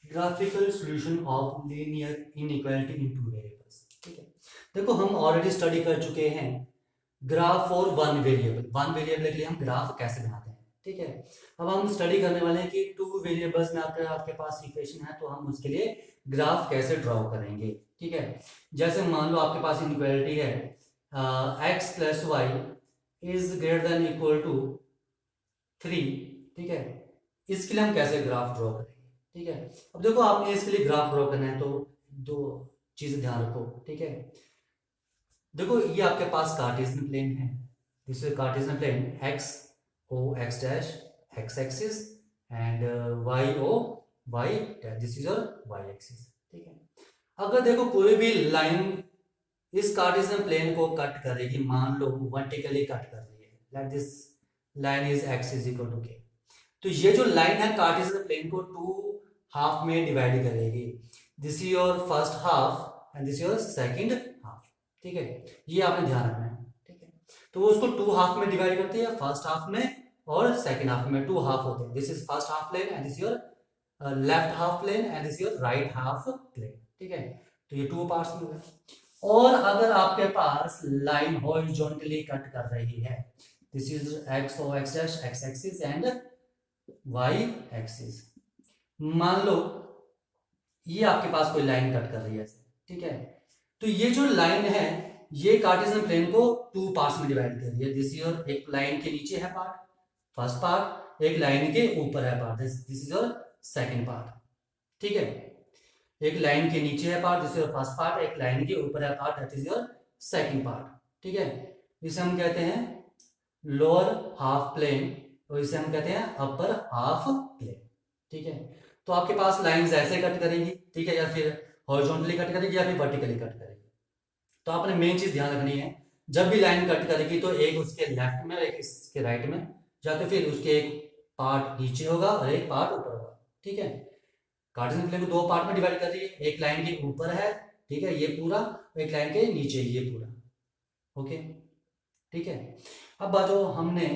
Graphical solution of linear inequality in two variables. ठीक है, देखो हम ऑलरेडी स्टडी कर चुके हैं ग्राफ और वन वेरिएबल के लिए हम ग्राफ कैसे बनाते हैं। ठीक है, अब हम स्टडी करने वाले हैं कि टू वेरिएबल्स में आपके पास इक्वेशन है तो हम उसके लिए ग्राफ कैसे ड्रॉ करेंगे। ठीक है, जैसे मान लो आपके पास इनइक्वालिटी है X plus Y is greater than equal to 3। ठीक है, इसके लिए हम कैसे ग्राफ ड्रॉ करेंगे। ठीक है, अब देखो आपने इसके लिए ग्राफ ड्रॉ करना है तो दो चीजें ध्यान रखो। ठीक है, देखो ये आपके पास कार्टेशियन प्लेन है, this is Cartesian plane X O X dash X axis and Y O Y dash, this is your Y axis. ठीक है, अगर देखो कोई भी लाइन इस कार्टेशियन प्लेन को कट करेगी, मान लो वर्टिकली कट कर रही है, like this line is X is equal to K, तो ये जो लाइन है कार्टेशियन प्लेन को टू हाफ में डिवाइड करेगी, this is your first half and this your second half. ठीक है, ये आपने ध्यान रखना है। ठीक है, तो वो उसको टू हाफ में डिवाइड करती है, फर्स्ट हाफ में और सेकंड हाफ में, टू हाफ होते हैं, this is first half plane and this your left half plane and this your right half plane. ठीक है, तो ये टू पार्ट्स में हो गए। और अगर आपके पास लाइन हॉरिजॉन्टली कट कर रही है, this is X O X dash X axis and Y axis, मान लो ये आपके पास कोई लाइन कट कर रही है। ठीक है, तो ये जो लाइन है ये कार्टेशियन प्लेन को टू पार्ट्स में डिवाइड कर रही है, दिस योर एक लाइन के नीचे है पार्ट फर्स्ट पार्ट, एक लाइन के ऊपर है part, this is your second part. ठीक है, एक लाइन के नीचे है part, this is your first part, एक लाइन के ऊपर है part, that is your second part. ठीक है, इसे हम कहते हैं लोअर हाफ प्लेन और इसे हम कहते हैं अपर हाफ प्लेन। ठीक है, तो आपके पास लाइंस ऐसे कट करेंगी, ठीक है, या फिर हॉरिजॉन्टली कट करेगी या फिर वर्टिकली कट करेगी। तो आपने मेन चीज ध्यान रखनी है, जब भी लाइन कट करेगी तो एक उसके लेफ्ट में और एक इसके राइट में, या तो फिर उसके एक पार्ट नीचे होगा और एक पार्ट ऊपर होगा। ठीक है, कार्टेशियन प्लेन को दो पार्ट में डिवाइड कर रही है, एक लाइन के ऊपर है, ठीक है, ये पूरा, एक लाइन के नीचे ये पूरा। ओके, ठीक है, अब बात जो हमने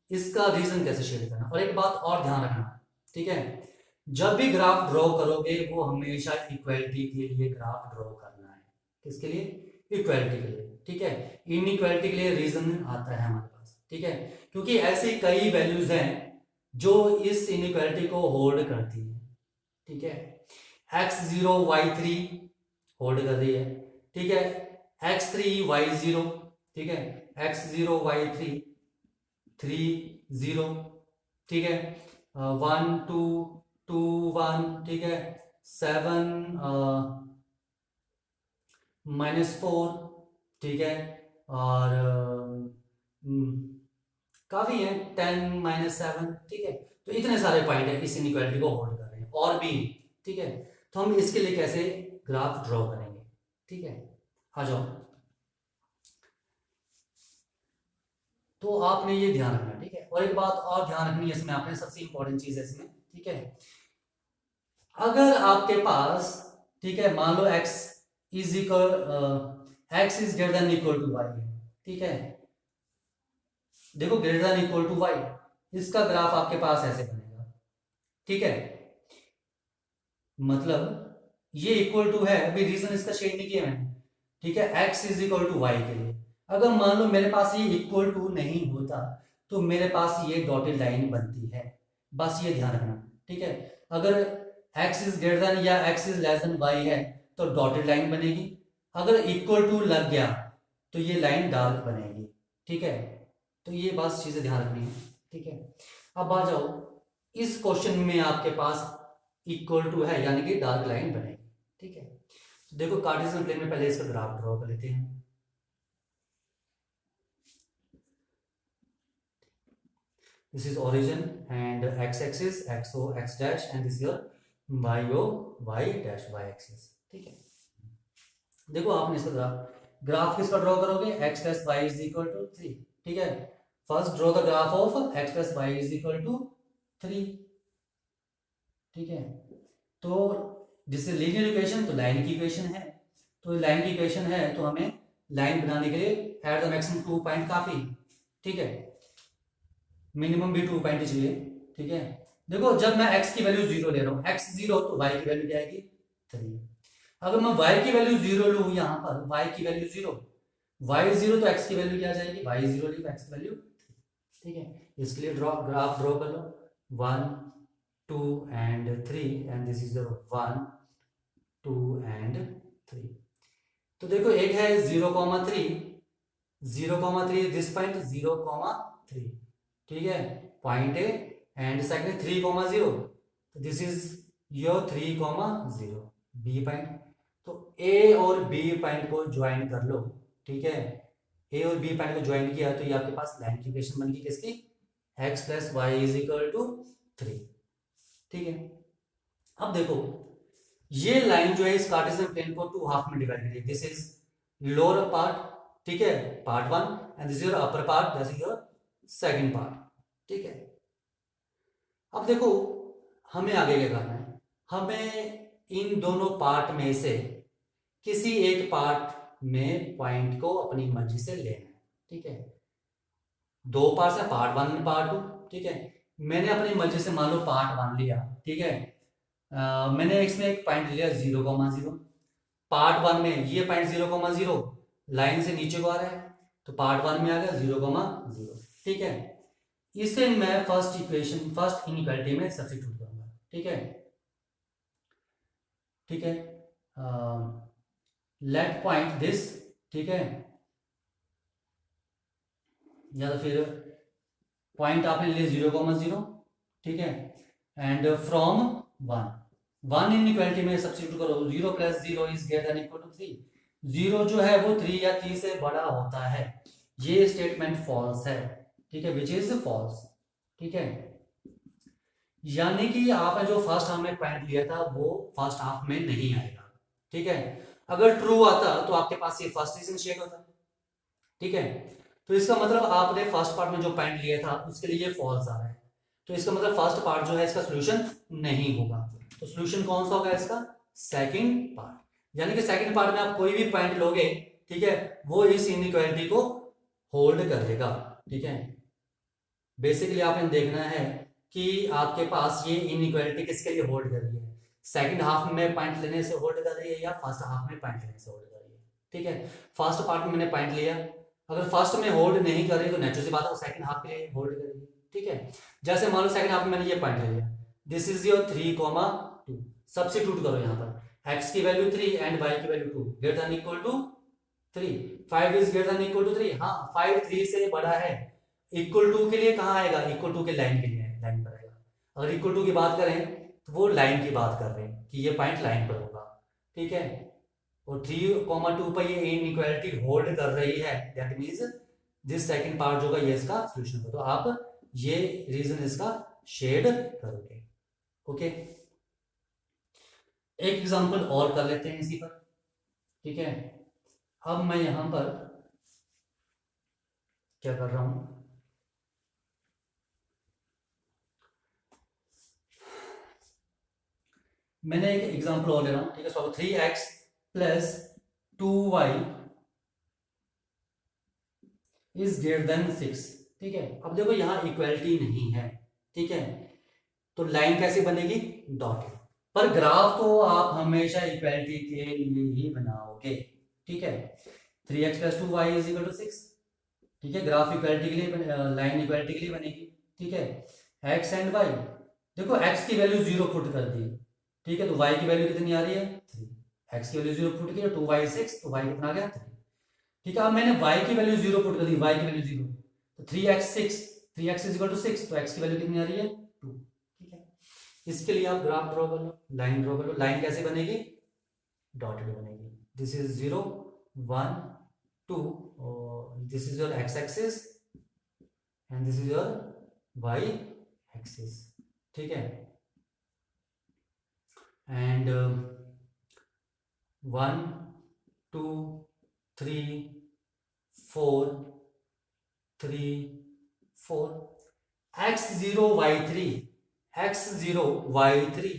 इसका रीजन कैसे शेयर करना, और एक बात और ध्यान रखना। ठीक है, जब भी ग्राफ ड्रॉ करोगे वो हमेशा इक्वालिटी के लिए ग्राफ ड्रॉ करना है। किसके लिए? इक्वालिटी के लिए। ठीक है, इनइक्वालिटी के लिए रीजन आता है हमारे पास। ठीक है, क्योंकि ऐसी कई वैल्यूज हैं जो इस इनइक्वालिटी को होल्ड करती है। ठीक है, x0 y3 होल्ड कर रही है। ठीक है, x3 y0, ठीक है, x0 y3 3 0, ठीक है, 1 2 2 1, ठीक है, 7 -4, ठीक है, और काफी है 10 -7। ठीक है, तो इतने सारे पॉइंट है इस इनइक्वालिटी को होल्ड कर रहे हैं और भी। ठीक है, तो हम इसके लिए कैसे ग्राफ ड्रॉ करेंगे। ठीक है, आ जाओ, तो आपने ये ध्यान रखना। ठीक है, और एक बात और ध्यान रखनी है इसमें, आपने सबसे इंपॉर्टेंट चीज है इसमें। ठीक है, अगर आपके पास, ठीक है, मान लो x is equal x is greater than equal to y है। ठीक है, देखो greater than equal to y, इसका ग्राफ आपके पास ऐसे बनेगा। ठीक है, मतलब ये इक्वल टू है, अभी रीजन इसका शेड नहीं किया मैंने। ठीक है, x is equal to Y के लिए अगर मान लो मेरे पास ये इक्वल टू नहीं होता तो मेरे पास ये डॉटेड लाइन बनती है, बस ये ध्यान रखना। ठीक है, अगर x इज ग्रेटर देन या x is less then y है तो डॉटेड लाइन बनेगी, अगर इक्वल टू लग गया तो ये लाइन डार्क बनेगी। ठीक है, तो ये बस चीजें ध्यान रखनी है। ठीक है, अब आ जाओ, इस क्वेश्चन में आपके पास इक्वल टू है यानी कि डार्क लाइन बनेगी। ठीक है, तो देखो कार्टेशियन प्लेन में पहले इसका ग्राफ ड्रॉ कर लेते हैं। This is origin and x-axis xo x dash and this is your yo y dash y axis। ठीक है, देखो आपने इसका ग्राफ किसका ड्रॉ करोगे, x plus Y is equal to 3। ठीक है, first draw the graph of x plus Y is equal to 3। ठीक है, तो जिससे लीनियर इक्वेशन तो लाइन की इक्वेशन है, तो लाइन की इक्वेशन है तो हमें लाइन बनाने के लिए एट द मैक्सिमम 2 पॉइंट काफी। ठीक है, मिनिमम भी 2 पॉइंट चाहिए। ठीक है, देखो जब मैं x की वैल्यू 0 ले रहा हूँ, x 0 तो y की वैल्यू क्या आएगी 3। अगर मैं y की वैल्यू 0 लूँ यहाँ पर, y की वैल्यू 0, y 0 तो x की वैल्यू क्या आ जाएगी, y 0 ली x की वैल्यू, ठीक है। इसके लिए ग्राफ ड्रॉ कर लो, 1 2 and 3 and this is your 1 2 and 3। तो देखो एक है 0,3, 0,3 दिस पॉइंट 0,3, ठीक है, पॉइंट ए, एंड सेकंड 3,0, तो this is your 3,0 B point. तो ए और बी पॉइंट को ज्वाइन कर लो, ठीक है, ए और बी पॉइंट को ज्वाइन किया तो ये आपके पास लाइन की इक्वेशन बन गई किसकी, x plus Y is equal to 3, ठीक है। अब देखो ये लाइन जो है इस कार्टेशियन प्लेन को टू हाफ में डिवाइड करिए, दिस इज लोअर पार्ट, ठीक है, part 1, and this is your upper part, this is your second part, ठीक है। अब देखो हमें आगे क्या करना है, हमें इन दोनों पार्ट में से किसी एक पार्ट में पॉइंट को अपनी मर्जी से लेना है, ठीक है। दो पार्ट है, पार्ट 1 एंड पार्ट 2, ठीक है। मैंने अपनी मर्जी से मान लो पार्ट 1 लिया, ठीक है, मैंने इसमें एक पॉइंट लिया 0,0, पार्ट 1 में ये पॉइंट 0,0 लाइन से नीचे को आ रहा है, तो पार्ट 1 में आ गया 0,0, ठीक है। इसे मैं फर्स्ट इक्वेशन, फर्स्ट इनइक्वालिटी में सब्स्टिट्यूट करूंगा, ठीक है, ठीक है। लेट पॉइंट दिस, ठीक है, या तो फिर पॉइंट आपने लिए 0,0, ठीक है, एंड फ्रॉम 1 इनइक्वालिटी में सब्स्टिट्यूट करो, 0 plus 0 is greater than equal to 3, 0 जो है वो 3 या 3 से बड़ा होता है, ये स्टेटमेंट फॉल्स है, ठीक है, विच इज फॉल्स, ठीक है। यानी कि आपने जो फर्स्ट हाफ में पॉइंट लिया था वो फर्स्ट हाफ में नहीं आएगा, ठीक है। अगर ट्रू आता तो आपके पास ये फर्स्ट रीजन शेड होता, ठीक है। तो इसका मतलब आपने फर्स्ट पार्ट में जो पॉइंट लिया था उसके लिए ये फॉल्स आ रहा है, तो इसका मतलब फर्स्ट पार्ट जो है इसका सोल्यूशन नहीं होगा, तो सोल्यूशन कौन सा होगा इसका, सेकंड पार्ट। यानी कि सेकंड पार्ट में आप कोई भी पॉइंट लोगे, ठीक है, वो इस इनइक्वालिटी को होल्ड कर लेगा, ठीक है। बेसिकली आपने देखना है कि आपके पास ये इनइक्वालिटी किसके लिए होल्ड कर रही है, सेकंड हाफ में पॉइंट लेने से होल्ड कर रही है या फर्स्ट हाफ में पॉइंट लेने से होल्ड कर रही है, ठीक है। फर्स्ट पार्ट में मैंने पॉइंट लिया, अगर फर्स्ट में होल्ड नहीं कर रही तो नेचुरल सी बात है वो सेकंड हाफ के लिए होल्ड करेगी, ठीक है। जैसे मान लो सेकंड हाफ में मैंने ये पॉइंट ले लिया, दिस इज योर 3,2, सब्स्टिट्यूट करो यहाँ पर, x की वैल्यू 3 एंड y की value 2 greater than equal to 3, 5 is greater than equal to 3, हाँ 5 3 से बड़ा है, इक्वल टू के लिए कहाँ आएगा, इक्वल टू के लाइन के लिए लाइन पर आएगा। अगर इक्वल टू की बात करें तो वो लाइन की बात कर रहे हैं कि ये पॉइंट लाइन पर होगा, ठीक है। और 3,2 पर ये इनइक्वालिटी होल्ड कर रही है, that means this second part जो होगा ये इसका सॉल्यूशन होगा, तो आप ये रीजन इसका शेड करोगे, ओके। एक एग्जांपल और कर लेते हैं इसी पर, ठीक है। अब मैं यहां पर क्या कर रहा हूं, मैंने एक एग्जांपल और ले रहा हूं, ठीक है। सो 3x plus 2y is greater than 6, ठीक है। अब देखो यहाँ इक्वालिटी नहीं है, ठीक है, तो लाइन कैसे बनेगी, डॉटेड, पर ग्राफ तो आप हमेशा इक्वालिटी के लिए ही बनाओगे, ठीक है। 3x plus 2y is equal to 6, ठीक है, ग्राफ इक्वालिटी के लिए, लाइन इक्वालिटी के लिए बनेगी, ठीक है। x एंड y, देखो x की वैल्यू 0 पुट कर दी, ठीक है, तो y की वैल्यू कितनी आ रही है 3, x की वैल्यू 0 पुट की, 2y 6, तो y कितना आ गया 3, ठीक है। अब मैंने y की वैल्यू 0 पुट कर दी, y की वैल्यू 0, तो 3x 6, 3x is equal to 6, तो x की वैल्यू कितनी आ रही है 2, ठीक है। इसके लिए आप ग्राफ ड्रॉ कर लो, लाइन ड्रॉ कर लो, लाइन कैसे बनेगी, डॉटेड बनेगी, this is 0 1 2, this is your x axis and this is your y axis, ठीक है। And 1 2 3 4 3 4, x0 y3, x0 y3,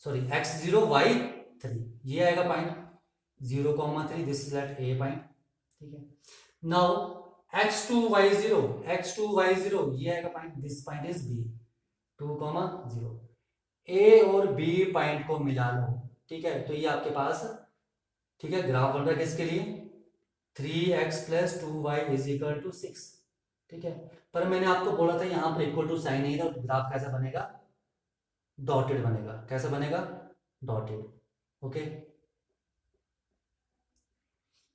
sorry x0 y3, ये आएगा point 0,3, this is at A point, ठीक है। Now x2 y0, x2 y0, ये आएगा point, this point is B, 2,0 A और B point को मिला लो, ठीक है, तो ये आपके पास, ठीक है, ग्राफ बन रहा है किसके लिए, 3x + 2y = 6, ठीक है। पर मैंने आपको बोला था यहाँ पर इक्वल टू साइन नहीं था, तो ग्राफ कैसा बनेगा, डॉटेड बनेगा, कैसा बनेगा, डॉटेड, ओके।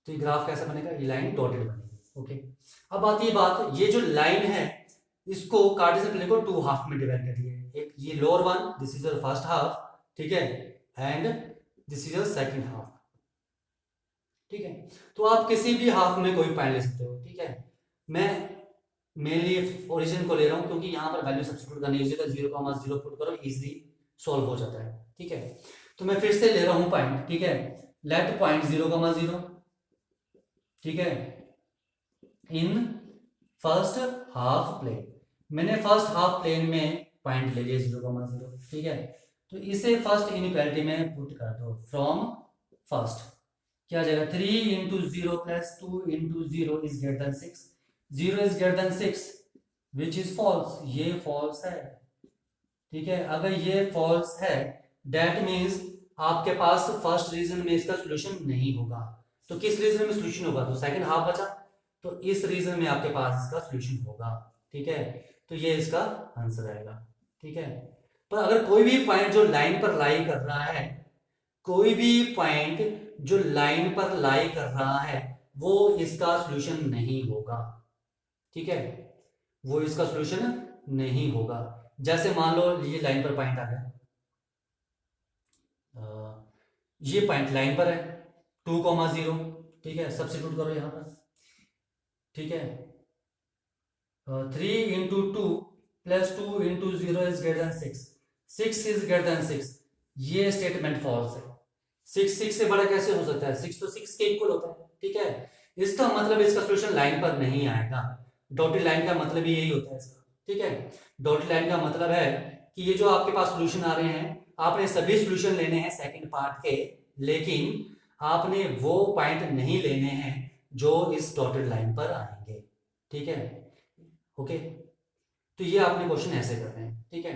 तो ये ग्राफ कैसा बनेगा, ये लाइन डॉटेड बनेगी, ओके। अब आती है बात, ये जो लाइन है इसको कार्टेशियन प्लेन को 2 हाफ में डिवाइड कर दिया है, एक ये lower one, this is your first half, ठीक है, and this is your second half, ठीक है। तो आप किसी भी हाफ में कोई पॉइंट ले सकते हो, ठीक है। मैं मेनली ओरिजिन को ले रहा हूं क्योंकि यहाँ पर वैल्यू सब्स्टिट्यूट करनी है, 0,0 पुट करो, इजीली सॉल्व हो जाता है, ठीक है। तो मैं फिर से ले रहा हूं पॉइंट, ठीक है, लेट पॉइंट 0,0, ठीक है, इन फर्स्ट हाफ प्लेन, मैंने फर्स्ट हाफ प्लेन में पॉइंट ले लिया 0,0, ठीक है। तो इसे फर्स्ट इनइक्वालिटी में पुट कर दो, फ्रॉम फर्स्ट क्या आ जाएगा, 3 × 0 + 2 × 0 is greater than 6, 0 is greater than 6 which is false, ये फॉल्स है, ठीक है। अगर ये फॉल्स है दैट मीन्स आपके पास फर्स्ट रीजन में इसका सोल्यूशन नहीं होगा, तो किस रीजन में सोल्यूशन होगा, तो सेकंड हाफ बचा, तो इस रीजन में आपके पास इसका सोल्यूशन होगा, ठीक है। तो ये इसका आंसर आएगा, ठीक है। पर अगर कोई भी पॉइंट जो लाइन पर लाई कर रहा है, कोई भी पॉइंट जो लाइन पर लाई कर रहा है वो इसका सोल्यूशन नहीं होगा, ठीक है, वो इसका सोल्यूशन नहीं होगा। जैसे मान लो ये लाइन पर पॉइंट आ गया, ये पॉइंट लाइन पर है 2,0, ठीक है, सब्स्टिट्यूट करो यहां पर, ठीक है, 3 × 2 + 2 × 0 is greater than 6, 6 is greater than 6, ये स्टेटमेंट फॉल्स है। 6 से बड़ा कैसे हो सकता है, 6 तो 6 के इक्वल होता है, ठीक है। इसका मतलब इसका सोल्यूशन लाइन पर नहीं आएगा, डॉटेड लाइन का मतलब ही यही होता है इसका, ठीक है। डॉटेड लाइन का मतलब है कि ये जो आपके पास सोल्यूशन आ रहे हैं, आपने सभी सोल्यूशन लेने हैं सेकंड पार्ट के, लेकिन आपने वो पॉइंट नहीं लेने हैं जो इस डॉटेड लाइन पर आएंगे, ठीक है, ओके। तो ये आपने क्वेश्चन ऐसे करते हैं, ठीक है।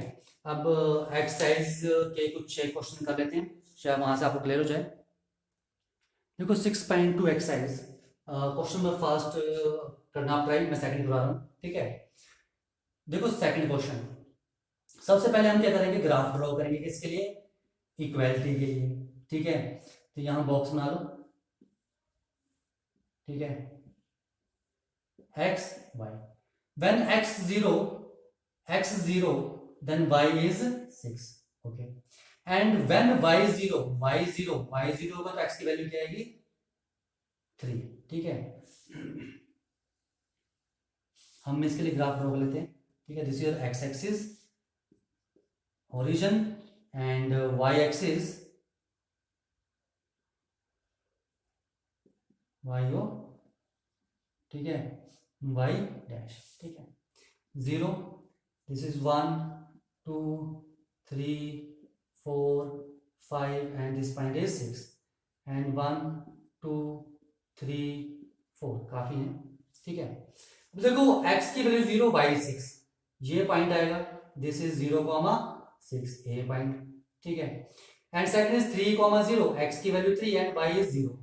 अब एक्सरसाइज के कुछ क्वेश्चन कर लेते हैं, शायद वहां से आपको क्लियर हो जाए। देखो 6.2 एक्सरसाइज, क्वेश्चन नंबर फर्स्ट करना आप ट्राई, मैं सेकंड करा रहा हूँ, ठीक है। देखो सेकंड क्वेश्चन, सबसे पहले हम क्या करेंगे, ग्राफ ड्रॉ करेंगे, किसके लिए, इक्वालिटी के लिए, ठीक है। तो यहां बॉक्स बना लो, ठीक है, x y, when x 0 then y is 6, okay, and when y 0 होगा तो x की वैल्यू क्या आएगी 3, ठीक है। हम इसके लिए ग्राफ ड्रॉ कर लेते हैं, ठीक है, this is x axis origin and y axis y o, ठीक है, y डैश, ठीक है, 0, this is 1 2 3 4 5 and this point is 6 and 1 2 3 4, काफी है, ठीक है। अब देखो x की वैल्यू 0, y 6, ये पॉइंट आएगा, दिस इज 0,6 ए पॉइंट, ठीक है। एंड सेकंड इज 3,0, x की value 3 and y is 0,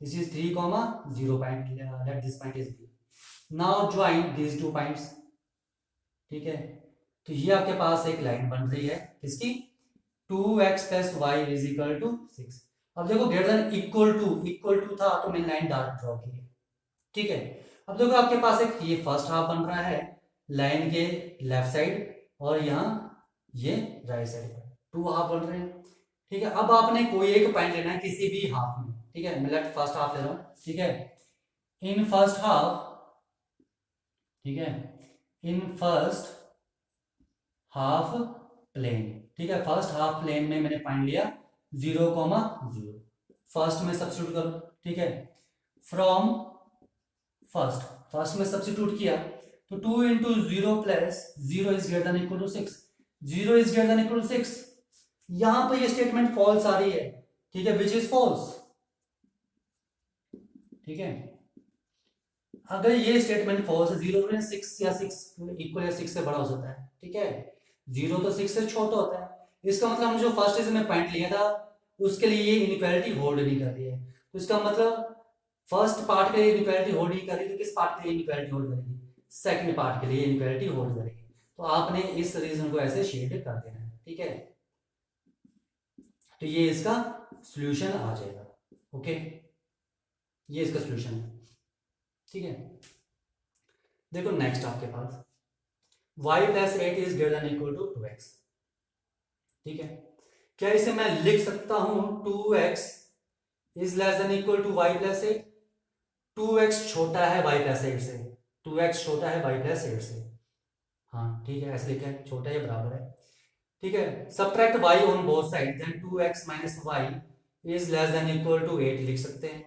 this is 3,0 point, let this point is b। Now join these two points, ठीक है। तो ये आपके पास एक लाइन बन रही है किसकी, 2x + y = 6। अब देखो ग्रेटर देन इक्वल टू था तो मैंने लाइन डार्क ड्रॉ की है, ठीक है। अब देखो आपके पास एक ये फर्स्ट हाफ बन रहा है लाइन के लेफ्ट साइड और यहाँ ये राइट साइड पर 2 हाफ बन रहे हैं, ठीक है। अब आपने कोई एक पॉइंट लेना है किसी भी हाफ में, ठीक है, मैं लेफ्ट फर्स्ट हाफ ले रहा हूँ, ठीक है, इन फर्स्ट हाफ, ठीक है, इन फर्स्ट हाफ प्लेन, ठीक है, फर्स्ट हाफ प्लेन में मैंने पॉइंट लिया 0,0, फर्स्ट में सब्स्टिट्यूट करो, ठीक है, फ्रॉम फर्स्ट में सब्स्टिट्यूट किया तो 2 × 0 + 0 is greater than equal to 6, 0 is greater than equal to 6, यहां पर ये स्टेटमेंट फॉल्स आ रही है, ठीक है, विच इज फॉल्स, ठीक है। अगर ये स्टेटमेंट फॉल्स है, 0 6 या 6 इक्वल या 6 से बड़ा हो सकता है, ठीक है, जीरो तो 6 से छोटा होता है। इसका मतलब हम जो फर्स्ट रीजन में पॉइंट लिया था उसके लिए ये इनइक्वालिटी होल्ड नहीं कर रही है। तो इसका मतलब फर्स्ट पार्ट के लिए इनइक्वालिटी होल्ड नहीं कर रही, तो किस पार्ट के लिए इनइक्वालिटी होल्ड करेगी? सेकंड पार्ट के लिए इनइक्वालिटी होल्ड करेगी। तो आपने इस रीजन को ऐसे शेड कर देना है, ठीक है। तो ये इसका सॉल्यूशन आ जाएगा। ओके, ये इसका सॉल्यूशन है, ठीक है। देखो नेक्स्ट आपके पास y plus 8 is greater than equal to 2x, ठीक है। क्या इसे मैं लिख सकता हूं 2x is less than equal to y plus 8? 2x छोटा है y प्लस 8 से, 2x छोटा है y प्लस 8 से, हाँ ठीक है, ऐसे लिखा है, छोटा या बराबर है, ठीक है। Subtract y on both side then 2x minus y is less than equal to 8 लिख सकते हैं,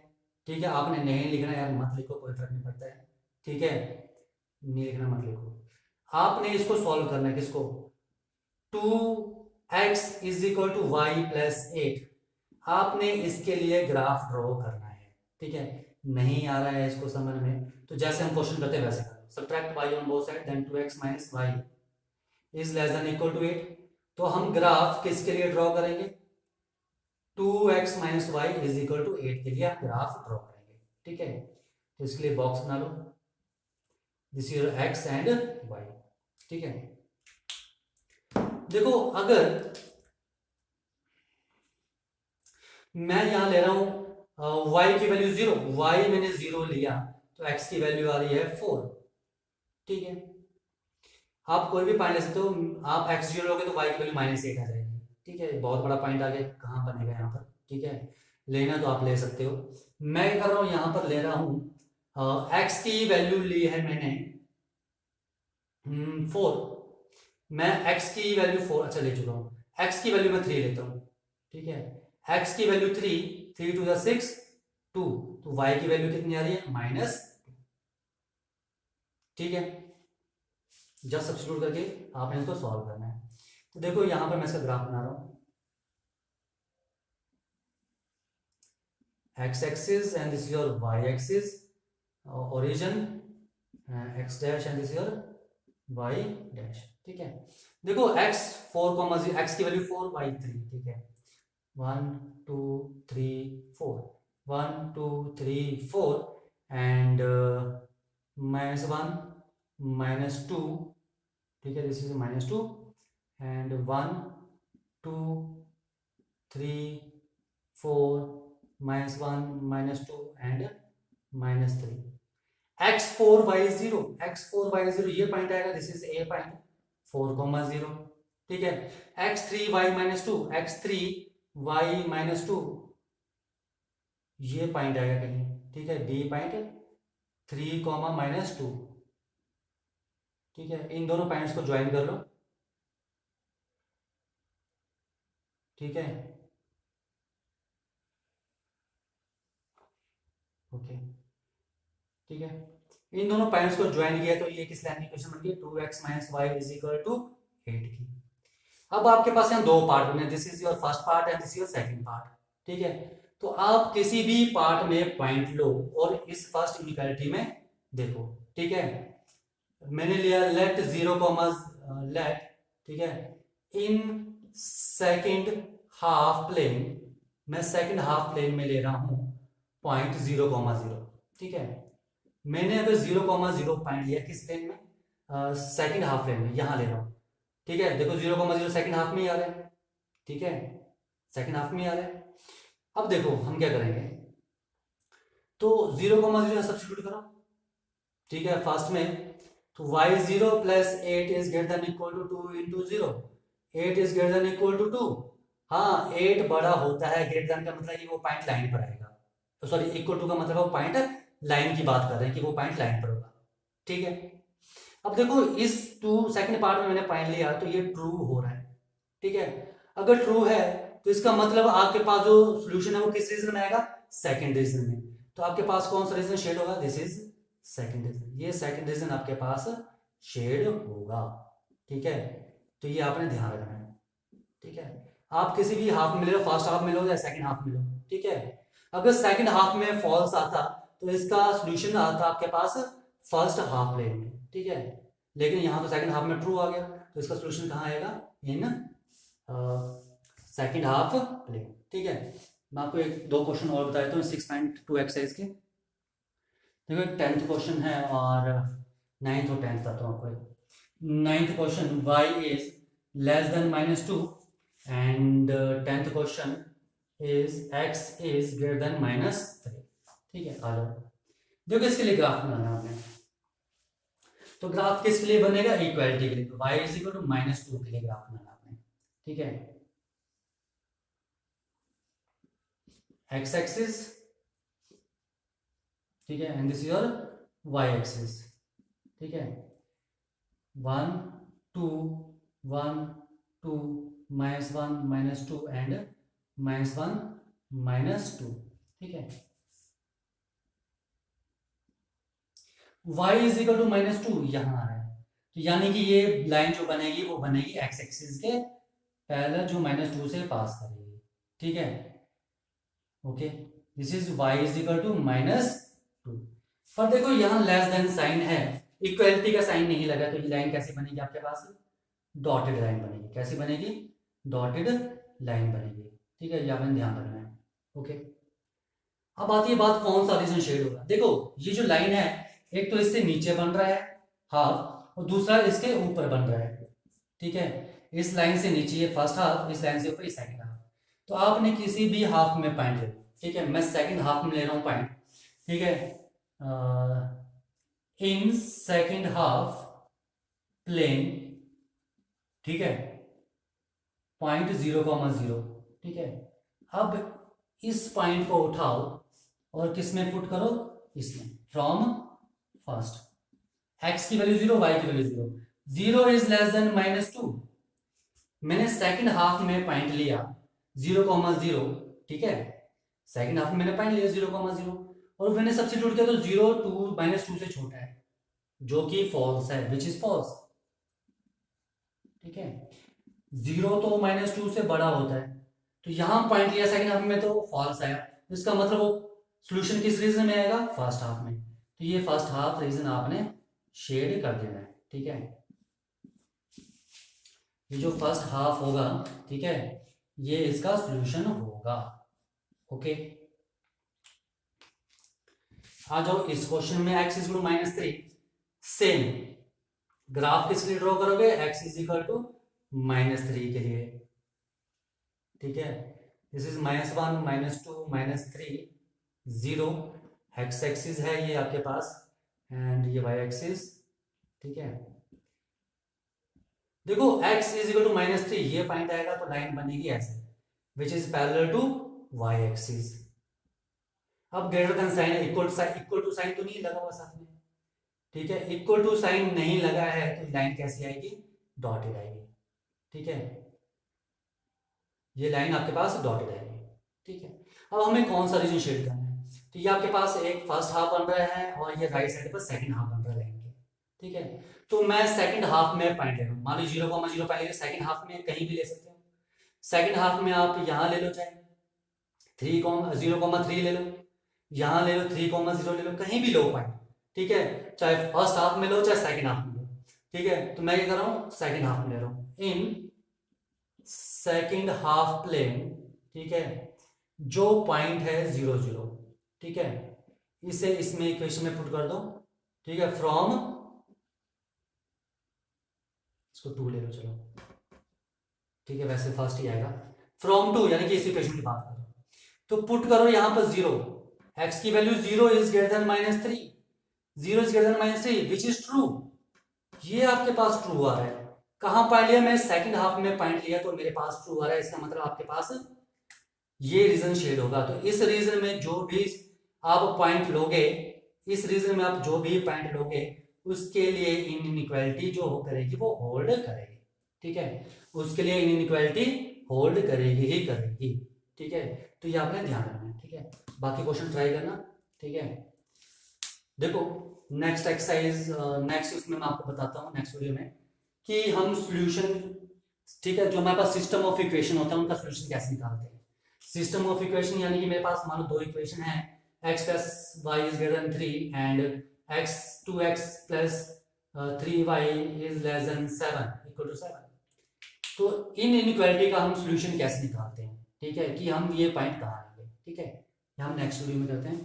ठीक है। आपने नहीं लिखना यार, मत लिखो, कोई फर्क नहीं पड़ता है, ठीक है, नहीं लिखना मत लिखो। आपने इसको सॉल्व करना है, किसको? 2x is equal to Y plus 8। आपने इसके लिए ग्राफ ड्रॉ करना है, ठीक है। नहीं आ रहा है इसको समझ में, तो जैसे हम क्वेश्चन करते हैं वैसे करो। Subtract y on both side then 2x minus y is less than equal to 8। तो हम ग्राफ किसके लिए ड्रॉ करेंगे? 2x minus Y is equal to 8 के लिए आप ग्राफ ड्रॉ करेंगे, ठीक है। तो इसके लिए बॉक्स बना लो, this is your x and y, ठीक है। देखो अगर मैं यहां ले रहा हूं y की वैल्यू 0, y मैंने 0 लिया तो x की वैल्यू आ रही है 4, ठीक है। आप कोई भी पॉइंट ले सकते हो, आप x 0 लोगे तो y की वैल्यू माइनस 8 आ जाएगी, ठीक है। बहुत बड़ा पॉइंट आ गया, कहाँ बनेगा यहाँ पर, ठीक है। लेना तो आप ले सकते हो, मैं कर रहा हूं यहां पर ले रहा हूं x की वैल्यू ली है मैंने 4, मैं x की वैल्यू 4 अच्छा ले चुका हूं, x की वैल्यू मैं 3 लेता हूं, ठीक है। x की वैल्यू 3 टू द 6 2, तो y की वैल्यू कितनी आ रही है? माइनस, ठीक है। जस्ट सब्स्टिट्यूट करके आपने इसको सॉल्व करना है। तो देखो यहां पर मैं इसका ग्राफ बना रहा हूं, x axis and this is your y axis, origin x dash and this is your y dash, ठीक है। देखो x 4, x की वैल्यू 4, y 3, ठीक है। 1 2 3 4, 1 2 3 4 एंड माइनस 1 माइनस 2, ठीक है, this is minus 2 and 1 2 3 4 minus 1 minus 2 and minus 3। x4 y0, x4 y0 ये point आएगा, दिस इज ए पॉइंट 4, 0, ठीक है। x3 y minus 2, x3 y minus 2 ये पॉइंट आएगा कहीं, ठीक है, बी पॉइंट 3, माइनस 2, ठीक है। इन दोनों पॉइंट्स को ज्वाइन कर लो, ठीक है, ओके, ठीक है। इन दोनों पॉइंट्स को ज्वाइन किया तो ये किस लाइन की इक्वेशन बन गई? 2x minus Y is equal to 8 की। अब आपके पास यहाँ दो पार्ट बने, this is your first part and this is your second part, ठीक है। तो आप किसी भी पार्ट में पॉइंट लो और इस फर्स्ट इनइक्वालिटी में देखो, ठीक है। मैंने लिया लेट 0, लेट, ठीक है, इन सेकंड हाफ प्लेन, मैं सेकंड हाफ प्लेन में ले रहा हूं पॉइंट 0, ठीक है। मैंने अगर 0, पॉइंट लिया किस प्लेन में? सेकंड हाफ प्लेन में, यहां ले रहा हूं, ठीक है। देखो 0, सेकंड हाफ में ही आ रहा है, ठीक है, सेकंड हाफ में ही आ रहा है। अब देखो हम क्या करेंगे, तो 0, सब्स्टिट्यूट करो, ठीक है, फर्स्ट में। तो y0 plus 8 is greater than equal to 2 into 0, 8 is greater than equal to 2। हाँ 8 बड़ा होता है, ग्रेटर देन का मतलब कि वो पॉइंट लाइन पर आएगा, तो सॉरी इक्वल टू का मतलब वो पॉइंट लाइन की बात कर रहे हैं कि वो पॉइंट लाइन पर होगा, ठीक है। अब देखो इस सेकंड पार्ट में मैंने पॉइंट लिया तो ये ट्रू हो रहा है, ठीक है। अगर ट्रू है तो इसका मतलब आपके पास जो सोल्यूशन है वो किस रीजन में आएगा? सेकंड रीजन में। तो आपके पास कौन सा रीजन शेड होगा? दिस इज सेकंड रीजन, ये सेकंड रीजन आपके पास शेड होगा, ठीक है। तो ये आपने ध्यान रखना है, ठीक है। आप किसी भी हाफ में ले लो, फर्स्ट हाफ में लो या सेकंड हाफ में लो, ठीक है। अगर सेकंड हाफ में फॉल्स आता तो इसका सोल्यूशन आता आपके पास फर्स्ट हाफ प्लेन में, ठीक है। लेकिन यहाँ तो सेकंड हाफ में ट्रू आ गया, तो इसका सोल्यूशन कहाँ आएगा, इन सेकंड हाफ प्लेन। ठीक है, मैं आपको एक दो क्वेश्चन और बता देता हूँ 6.2 एक्सरसाइज के। देखो एक 10th क्वेश्चन है और 9th और 10th बताता हूँ आपको। 9th question y is less then -2 and 10th question is x is greater than -3। ठीक है, आ जाओ। देखो इसके लिए ग्राफ बनाना है आपने, तो ग्राफ किसके लिए बनेगा, इक्वालिटी के लिए। तो y इज इक्वल टू -2 के लिए ग्राफ बनाना आपने। ठीक है, x एक्सिस, ठीक है, and this is your y axis. ठीक है, 1 2 1 2 -1 -2 एंड -1 -2। ठीक है, y इज इक्वल टू -2 यहाँ आ रहा है, तो यानी कि ये लाइन जो बनेगी वो बनेगी x एक्सिस के पैरेलल जो -2 से पास करेगी। ठीक है, okay, this is y is equal to -2। पर देखो यहाँ लेस देन साइन है, इक्वलिटी का साइन नहीं लगा, तो ये लाइन कैसे बनेगी आपके पास, डॉटेड लाइन बनेगी। कैसे बनेगी, डॉटेड लाइन बनेगी। ठीक है, ये आपने ध्यान रखना है। ओके, अब आती है बात कौन सा रीजन शेड होगा। देखो ये जो लाइन है, एक तो इससे नीचे बन रहा है हाफ और दूसरा इसके ऊपर बन रहा है। ठीक है, इस लाइन से नीचे ये फर्स्ट हाफ, इस लाइन से ऊपर सेकंड हाफ। तो आपने किसी भी हाफ में पॉइंट ले लो। ठीक है, मैं सेकंड हाफ में ले रहा हूँ पॉइंट। ठीक है, इन सेकंड हाफ प्लेन। ठीक है, पॉइंट 0,0। ठीक है, अब इस पॉइंट को उठाओ और किस में पुट करो, इसमें, फ्रॉम फर्स्ट x की वैल्यू 0, y की वैल्यू 0। 0 is less then -2। मैंने सेकंड हाफ में पॉइंट लिया 0,0। ठीक है, सेकंड हाफ में मैंने पॉइंट लिया 0,0 और मैंने सब्स्टिट्यूट किया तो 0 2 -2 से छोटा है, जो कि फॉल्स है, विच इज फॉल्स। ठीक है, 0 तो -2 से बड़ा होता है, तो यहां पॉइंट लिया सेकंड हाफ में तो फॉल्स आया। इसका मतलब वो सॉल्यूशन किस रीजन में आएगा, फर्स्ट हाफ में। तो ये फर्स्ट हाफ रीजन आपने शेड कर देना है। ठीक है, ये जो फर्स्ट हाफ होगा, ठीक है, ये इसका सॉल्यूशन होगा। ओके, आ जाओ इस क्वेश्चन में x इज -3। सेम ग्राफ किस लिए ड्रॉ करोगे, x इज इक्वल टू -3 के लिए। ठीक है, दिस इज -1 -2 -3 0। x एक्सिस है ये आपके पास एंड ये y एक्सिस। ठीक है, देखो x इज इक्वल टू -3, ये पॉइंट आएगा तो लाइन बनेगी ऐसे, which is parallel to y axis. अब greater than sign, equal to sign तो नहीं लगा हुआ साथ में। ठीक है, इक्वल टू साइन नहीं लगा है तो लाइन कैसी आएगी, डॉटेड आएगी। ठीक है, ये लाइन आपके पास डॉटेड आएगी। ठीक है, अब हमें कौन सा रीजन शेड करना है, तो ये आपके पास एक फर्स्ट हाफ बन रहा है और ये राइट साइड पर सेकंड हाफ बन रहा है लाइन के। ठीक है, तो मैं सेकंड हाफ में पॉइंट ले रहा हूँ, मान लो 0,0 पॉइंट ले, सेकंड हाफ में कहीं भी ले सकते हो। सेकंड हाफ में आप यहाँ ले लो, चाहे 0,3 ले लो, यहाँ ले लो 3,0 ले लो, कहीं भी लो पॉइंट। ठीक है, चाहे फर्स्ट हाफ में लो चाहे सेकंड हाफ में लो। ठीक है, तो मैं क्या कर रहा हूँ, सेकंड हाफ में ले रहा हूँ, इन सेकंड हाफ प्लेन। ठीक है, जो पॉइंट है 0 0। ठीक है, इसे इसमें इक्वेशन में पुट कर दो। ठीक है, फ्रॉम, इसको 2 ले लो चलो। ठीक है, वैसे फर्स्ट ही आएगा, फ्रॉम 2 यानी कि इस इक्वेशन की बात करो, तो पुट करो यहां पर 0, x की value 0 is greater than -3, 0 is greater than -3 which is true. ये आपके पास ट्रू आ रहा है। कहां पॉइंट लिया, मैं सेकंड हाफ में पॉइंट लिया तो मेरे पास ट्रू आ रहा है, इसका मतलब आपके पास ये रीजन शेड होगा। तो इस रीजन में जो भी आप पॉइंट लोगे, इस रीजन में आप जो भी पॉइंट लोगे उसके लिए इनइक्वालिटी जो करेगी वो होल्ड करेगी। ठीक है, उसके लिए इनइक्वालिटी होल्ड करेगी ही करेगी। ठीक है, तो ये आपने ध्यान रखना है। ठीक है, बाकी क्वेश्चन ट्राई करना। ठीक है, देखो नेक्स्ट एक्सरसाइज, नेक्स्ट उसमें मैं आपको बताता हूँ नेक्स्ट वीडियो में कि हम सॉल्यूशन, ठीक है, जो हमारे पास सिस्टम ऑफ इक्वेशन होता है उनका सॉल्यूशन कैसे निकालते हैं। सिस्टम ऑफ इक्वेशन यानी कि मेरे पास मान लो दो इक्वेशन है, x plus Y is greater than 3 and x 2x plus 3y is less than 7 equal to 7। तो इन इनइक्वालिटी का हम सोल्यूशन कैसे निकालते हैं, ठीक है, कि हम ये पॉइंट कहाँ आएंगे, ठीक है, ये हम नेक्स्ट वीडियो में करते हैं।